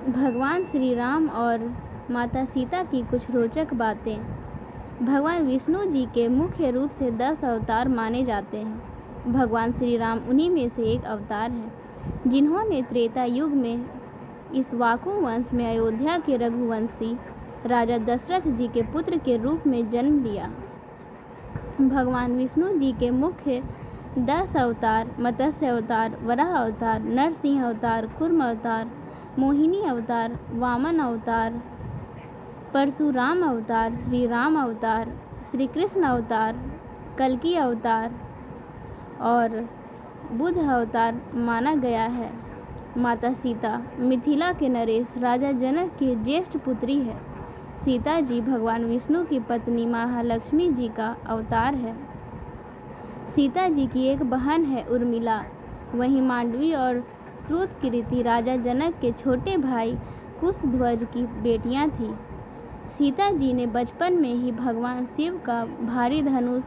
भगवान श्री राम और माता सीता की कुछ रोचक बातें। भगवान विष्णु जी के मुख्य रूप से 10 अवतार माने जाते हैं। भगवान श्री राम उन्हीं में से एक अवतार हैं, जिन्होंने त्रेता युग में इक्ष्वाकु वंश में अयोध्या के रघुवंशी राजा दशरथ जी के पुत्र के रूप में जन्म लिया। भगवान विष्णु जी के मुख्य 10 अवतार मत्स्य अवतार, वराह अवतार, नरसिंह अवतार, कूर्म अवतार, मोहिनी अवतार, वामन अवतार, परशुराम अवतार, श्री राम अवतार, श्री कृष्ण अवतार, कल्कि अवतार और बुद्ध अवतार माना गया है। माता सीता मिथिला के नरेश राजा जनक की ज्येष्ठ पुत्री है। सीता जी भगवान विष्णु की पत्नी महालक्ष्मी जी का अवतार है। सीता जी की एक बहन है उर्मिला। वहीं मांडवी और श्रुतकीर्ति राजा जनक के छोटे भाई कुशध्वज की बेटियां थीं। सीता जी ने बचपन में ही भगवान शिव का भारी धनुष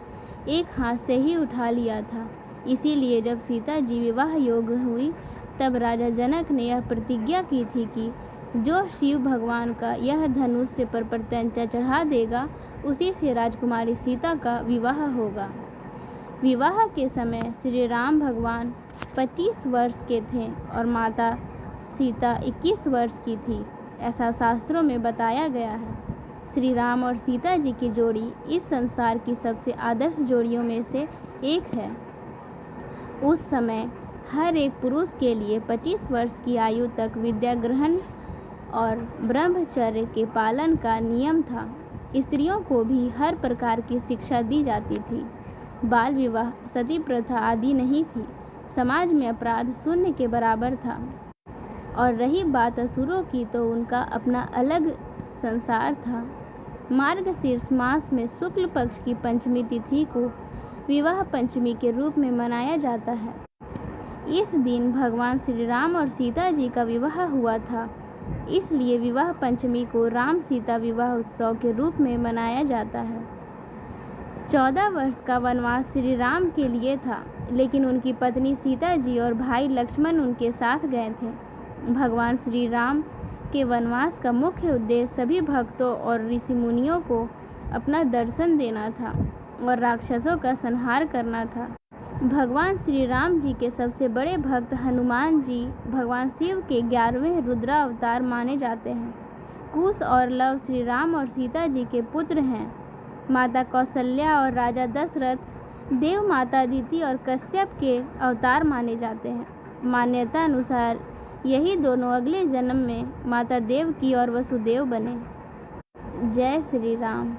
एक हाथ से ही उठा लिया था। इसीलिए जब सीता जी विवाह योग्य हुई तब राजा जनक ने यह प्रतिज्ञा की थी कि जो शिव भगवान का यह धनुष से पर प्रत्यंचा चढ़ा देगा, उसी से राजकुमारी सीता का विवाह होगा। विवाह के समय श्री राम भगवान 25 वर्ष के थे और माता सीता 21 वर्ष की थी, ऐसा शास्त्रों में बताया गया है। श्री राम और सीता जी की जोड़ी इस संसार की सबसे आदर्श जोड़ियों में से एक है। उस समय हर एक पुरुष के लिए 25 वर्ष की आयु तक विद्या ग्रहण और ब्रह्मचर्य के पालन का नियम था। स्त्रियों को भी हर प्रकार की शिक्षा दी जाती थी। बाल विवाह, सती प्रथा आदि नहीं थी। समाज में अपराध शून्य के बराबर था। और रही बात असुरों की, तो उनका अपना अलग संसार था। मार्गशीर्ष मास में शुक्ल पक्ष की पंचमी तिथि को विवाह पंचमी के रूप में मनाया जाता है। इस दिन भगवान श्री राम और सीता जी का विवाह हुआ था, इसलिए विवाह पंचमी को राम सीता विवाह उत्सव के रूप में मनाया जाता है। 14 वर्ष का वनवास श्री राम के लिए था, लेकिन उनकी पत्नी सीता जी और भाई लक्ष्मण उनके साथ गए थे। भगवान श्री राम के वनवास का मुख्य उद्देश्य सभी भक्तों और ऋषि मुनियों को अपना दर्शन देना था और राक्षसों का संहार करना था। भगवान श्री राम जी के सबसे बड़े भक्त हनुमान जी भगवान शिव के 11वें रुद्र अवतार माने जाते हैं। कुश और लव श्री राम और सीता जी के पुत्र हैं। माता कौशल्या और राजा दशरथ देव माता अदिति और कश्यप के अवतार माने जाते हैं। मान्यता अनुसार यही दोनों अगले जन्म में माता देवकी और वसुदेव बने। जय श्री राम।